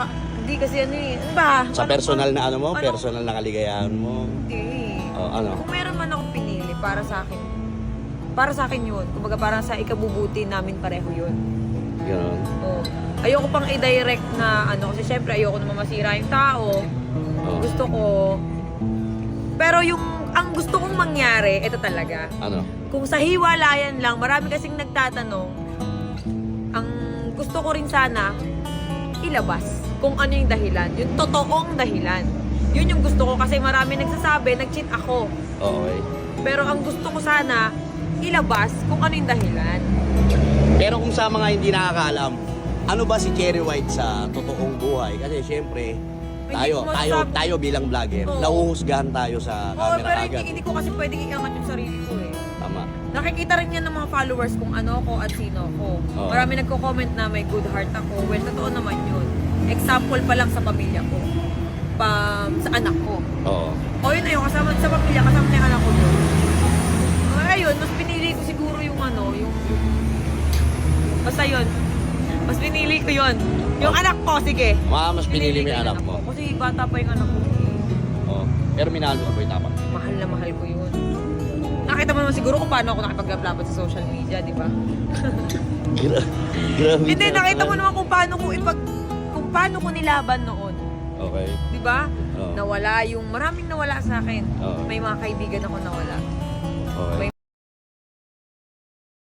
Hindi kasi ano eh. Ano ba? Sa Paano personal ba? na ano mo, Ano? personal na kaligayahan mo. Hindi. Ano? Kung meron man akong pinili para sa akin yun. Kumbaga parang sa ikabubuti namin pareho yun. Yun. Oh. Ayoko pang i-direct na ano, kasi syempre ayoko naman masira yung tao. Gusto ko. Pero ang gusto kong mangyari, ito talaga. Ano? Kung sa hiwalayan lang, marami kasing nagtatanong, ang gusto ko rin sana, ilabas kung ano yung dahilan. Yung totoong dahilan. Yun yung gusto ko kasi marami nagsasabi, nag-cheat ako. Okay. Pero ang gusto ko sana, ilabas kung ano yung dahilan. Pero kung sa mga hindi nakakaalam, ano ba si Cherry White sa totoong buhay? Kasi syempre, tayo bilang vlogger, Oo. nahuhusgahan tayo sa Oo, camera pero agad. hindi ko kasi pwedeng iangat yung sarili ko eh. Tama. Nakikita rin yan ng mga followers kung ano ako at sino ako. Oo. Marami nagko-comment na may good heart ako. Well, totoo naman yun. Example pa lang sa pamilya ko. Sa anak ko. Oo. O yun na yun, kasama sa pamilya, kasama na yung anak ko yun. Ayun, mas pinili ko siguro yung ano, basta yun. Mas pinili ko yun. Yung anak ko, sige. Mas pinili mo ko yung anak mo. Kasi bata pa yung anak ko. Oo. Pero minahal mo ba yung tapak? Mahal na mahal ko yun. Nakita mo naman siguro kung paano ako nakipaglaban sa social media, di ba? Grabe. Hindi, nakita mo naman kung paano ko nilaban noon. Okay. Di ba? Oo. Nawala maraming nawala sa akin. Oo. May mga kaibigan ako nawala. Okay. May